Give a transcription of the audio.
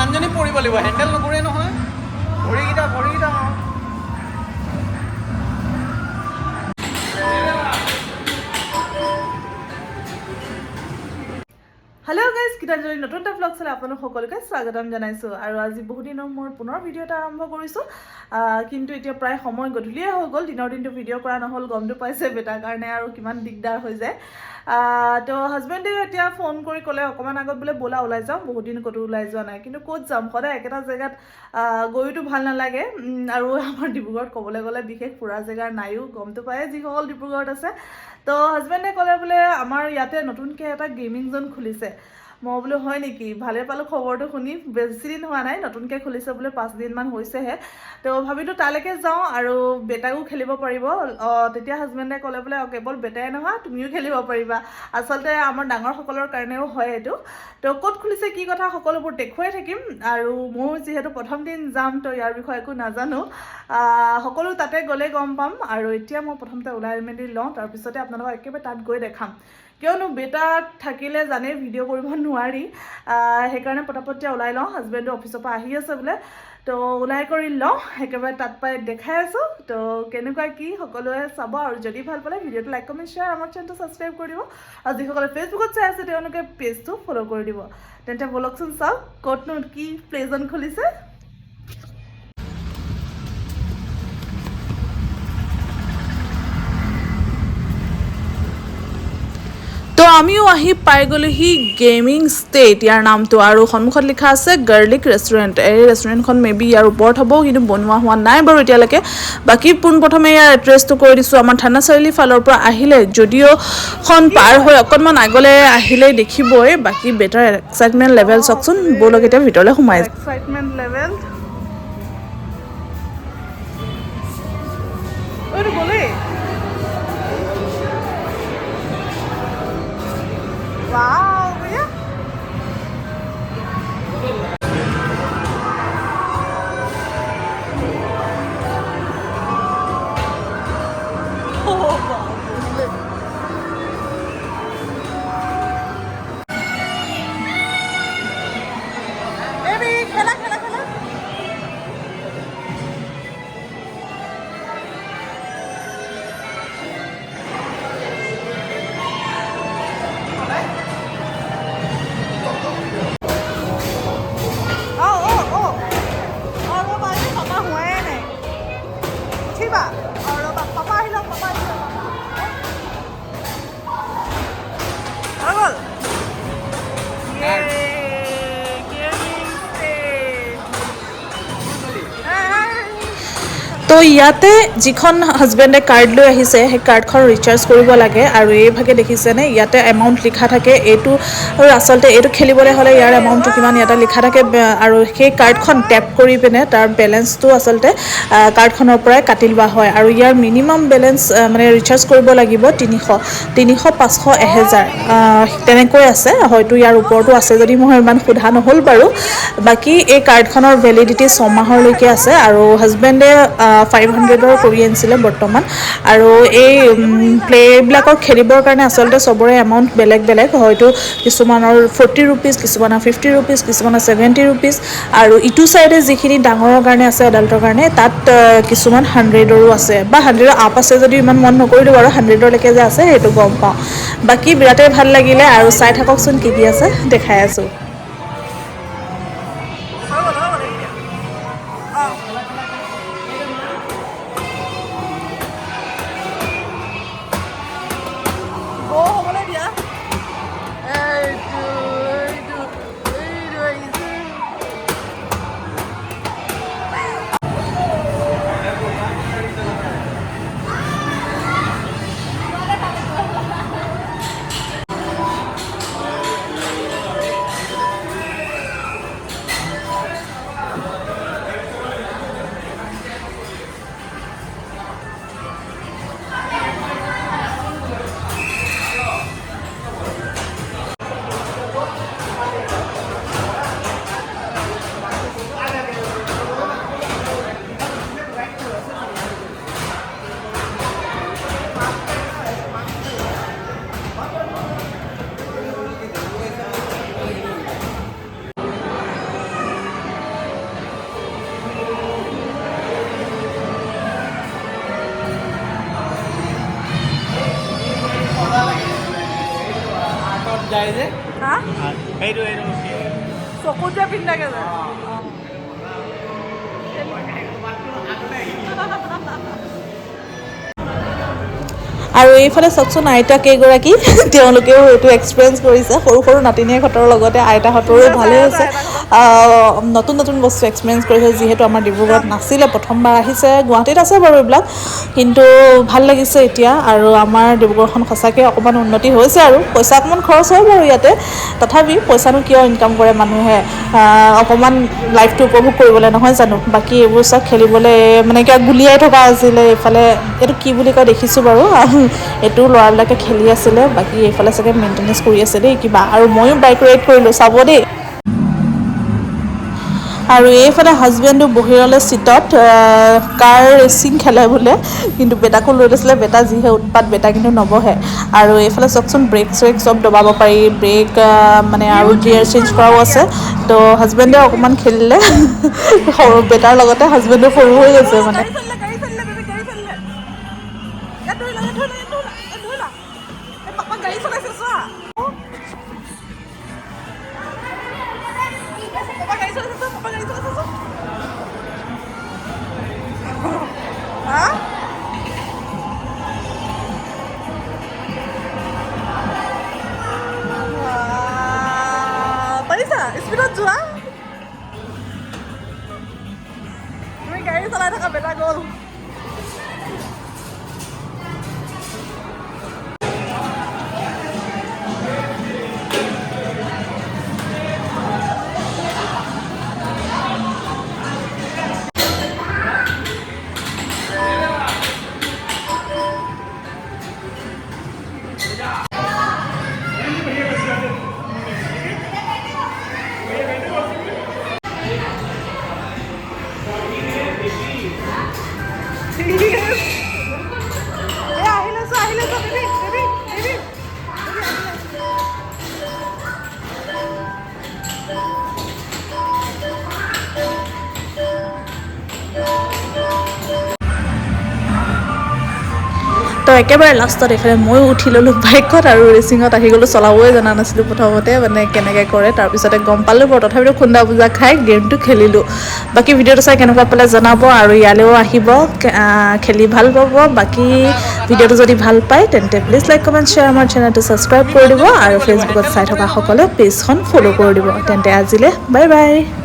মানুহজনী পৰিব লাগিব হেণ্ডেল নকৰে নহয় ভৰিকেইটা হেল্ল' গাইজ গীতাঞ্জলি নতুন এটা ব্লগ চালে আপোনালোক সকলোকে স্বাগতম জনাইছোঁ আৰু আজি বহুদিনৰ মোৰ পুনৰ ভিডিঅ' এটা আৰম্ভ কৰিছোঁ কিন্তু এতিয়া প্ৰায় সময় গধূলিয়ে হৈ গ'ল দিনৰ দিনটো ভিডিঅ' কৰা নহ'ল গমটো পাইছে বেটাৰ কাৰণে আৰু কিমান দিগদাৰ হৈ যায় তো হাজবেণ্ডে এতিয়া ফোন কৰি ক'লে অকণমান আগত বোলে ব'লা ওলাই যাওঁ বহুত দিন ক'তো ওলাই যোৱা নাই কিন্তু ক'ত যাম সদায় একেটা জেগাত গৈতো ভাল নালাগে আৰু আমাৰ ডিব্ৰুগড়ত ক'বলৈ গ'লে বিশেষ ফুৰা জেগাৰ নাইও গমটো পায়ে যিসকল ডিব্ৰুগড়ত আছে তো হাজবেণ্ডে ক'লে বোলে আমাৰ ইয়াতে নতুনকৈ এটা গেমিং জ'ন খুলিছে মই বোলো হয় নেকি ভালে পালোঁ খবৰটো শুনি বেছি দিন হোৱা নাই নতুনকৈ খুলিছে বোলে 5 দিনমান হৈছেহে তো ভাবিলোঁ তালৈকে যাওঁ আৰু বেটাও খেলিব পাৰিব তেতিয়া হাজবেণ্ডে ক'লে বোলে কেৱল বেটাই নহয় তুমিও খেলিব পাৰিবা আচলতে আমাৰ ডাঙৰসকলৰ কাৰণেও হয় এইটো তো ক'ত খুলিছে কি কথা সকলোবোৰ দেখুৱাই থাকিম আৰু মোৰ যিহেতু প্ৰথম দিন যাম তো ইয়াৰ বিষয়ে একো নাজানো সকলো তাতে গ'লে গম পাম আৰু এতিয়া মই প্ৰথমতে ওলাই মেলি লওঁ তাৰপিছতে আপোনালোকক একেবাৰে তাত গৈ দেখাম কিয়নো বেটা থাকিলে জানে ভিডিঅ' কৰিব নোৱাৰি সেইকাৰণে পটাপটে ওলাই লওঁ হাজবেণ্ডো অফিচৰ পৰা আহি আছে বোলে তো ওলাই কৰি লওঁ একেবাৰে তাত পাই দেখাই আছোঁ তো কেনেকুৱা কি সকলোৱে চাব আৰু যদি ভাল পালে ভিডিঅ'টো লাইক কমেণ্ট শ্বেয়াৰ আমাৰ চেনেলটো ছাবস্ক্ৰাইব কৰি দিব আৰু যিসকলে ফেচবুকত চাই আছে তেওঁলোকে পেজটো ফ'ল' কৰি দিব তেন্তে ব'লকচোন চাওক ক'তনো কি প্লেজন খুলিছে তো আমিও আহি পাই গ'লোহি গেমিং ষ্টেট ইয়াৰ নামটো আৰু সন্মুখত লিখা আছে গাৰ্লিক ৰেষ্টুৰেণ্ট এই ৰেষ্টুৰেণ্টখন মেবি ইয়াৰ ওপৰত হ'ব কিন্তু বনোৱা হোৱা নাই বাৰু এতিয়ালৈকে বাকী পোনপ্ৰথমে ইয়াৰ এড্ৰেছটো কৈ দিছোঁ আমাৰ থানা চাৰিআলি ফালৰ পৰা আহিলে যদিওখন পাৰ হৈ অকণমান আগলৈ আহিলেই দেখিবই বাকী বেটাৰ এক্সাইটমেণ্ট লেভেল চাওকচোন ব'লক এতিয়া ভিতৰলৈ সোমাই এক্সাইটমেণ্ট লেভেল গ'লেই Wow, भैया তো ইয়াতে যিখন হাজবেণ্ডে কাৰ্ড লৈ আহিছে সেই কাৰ্ডখন ৰিচাৰ্জ কৰিব লাগে আৰু এইভাগে দেখিছেনে ইয়াতে এমাউণ্ট লিখা থাকে এইটো আচলতে এইটো খেলিবলৈ হ'লে ইয়াৰ এমাউণ্টটো কিমান ইয়াতে লিখা থাকে আৰু সেই কাৰ্ডখন টেপ কৰি পিনে তাৰ বেলেঞ্চটো আচলতে কাৰ্ডখনৰ পৰাই কাটি লোৱা হয় আৰু ইয়াৰ মিনিমাম বেলেঞ্চ মানে ৰিচাৰ্জ কৰিব লাগিব 300 500 1000 তেনেকৈ আছে হয়তো ইয়াৰ ওপৰতো আছে যদি মই ইমান সোধা নহ'ল বাৰু বাকী এই কাৰ্ডখনৰ ভেলিডিটি 6 মাহলৈকে আছে আৰু হাজবেণ্ডে 500ৰ কৰি আনিছিলে বৰ্তমান আৰু এই প্লেবিলাকক খেলিবৰ কাৰণে আচলতে চবৰে এমাউণ্ট বেলেগ বেলেগ হয়তো কিছুমানৰ 40 ৰুপিজ কিছুমানৰ 50 ৰুপিজ কিছুমানৰ 70 ৰুপিজ আৰু ইটো চাইডে যিখিনি ডাঙৰৰ কাৰণে আছে এডাল্টৰ কাৰণে তাত কিছুমান 100ৰো আছে বা 100ৰ আপ আছে যদিও ইমান মন নকৰিলোঁ বাৰু 100লৈকে যে আছে সেইটো গম পাওঁ বাকী বিৰাটেই ভাল লাগিলে আৰু চাই থাককচোন কি কি আছে দেখাই আছোঁ সেইটো চকুত যে পিন্ধাকে যে আৰু এইফালে চাওকচোন আইতা কেইগৰাকী তেওঁলোকেও এইটো এক্সপিৰিয়েঞ্চ কৰিছে সৰু সৰু নাতিনীয়েকহঁতৰ লগতে আইতাহঁতৰো ভালেই হৈছে নতুন নতুন বস্তু এক্সপিৰিয়েঞ্চ কৰিছে যিহেতু আমাৰ ডিব্ৰুগড়ত নাছিলে প্ৰথমবাৰ আহিছে গুৱাহাটীত আছে বাৰু এইবিলাক কিন্তু ভাল লাগিছে এতিয়া আৰু আমাৰ ডিব্ৰুগড়খন সঁচাকৈ অকণমান উন্নতি হৈছে আৰু পইচা অকণমান খৰচ হয় বাৰু ইয়াতে তথাপি পইচানো কিয় ইনকাম কৰে মানুহে অকণমান লাইফটো উপভোগ কৰিবলৈ নহয় জানো বাকী এইবোৰ চব খেলিবলৈ মানে কিবা গুলিয়াই থকা আছিলে এইফালে এইটো কি বুলি কয় দেখিছোঁ বাৰু এইটো ল'ৰাবিলাকে খেলি আছিলে বাকী এইফালে চাগে মেইনটেনেঞ্চ কৰি আছে দেই কিবা আৰু ময়ো বাইক ৰাইড কৰিলোঁ চাব দেই আৰু এইফালে হাজবেণ্ডো বহিৰলৈ চিটত কাৰ ৰেচিং খেলে বোলে কিন্তু বেটাকো লৈ লৈছিলে বেটা যিহে উৎপাত বেটা কিন্তু নবহে আৰু এইফালে চাওকচোন ব্ৰেক চেক চব দবাব পাৰি ব্ৰেক মানে আৰু গিয়াৰ চেঞ্জ কৰাও আছে তো হাজবেণ্ডে অকণমান খেলিলে সৰু বেটাৰ লগতে হাজবেণ্ডো সৰু হৈ গৈছে মানে পাৰিছা স্পীডত যোৱা তুমি গাড়ী চলাই থকা বেটা গ'ল তো একেবাৰে লাষ্টত এইফালে ময়ো উঠি ল'লোঁ বাইকত আৰু ৰেচিঙত আহি গ'লোঁ চলাবই জনা নাছিলোঁ প্ৰথমতে মানে কেনেকৈ কৰে তাৰপিছতে গম পালোঁ বাৰু তথাপিতো খুন্দা পূজা খাই গেমটো খেলিলোঁ বাকী ভিডিঅ'টো চাই কেনেকুৱা পালে জনাব আৰু ইয়ালৈও আহিব খেলি ভাল পাব বাকী ভিডিঅ'টো যদি ভাল পায় তেন্তে প্লিজ লাইক কমেণ্ট শ্বেয়াৰ আমাৰ চেনেলটো ছাবস্ক্ৰাইব কৰি দিব আৰু ফেচবুকত চাই থকা সকলে পেজখন ফ'ল' কৰি দিব তেন্তে আজিলৈ বাই বাই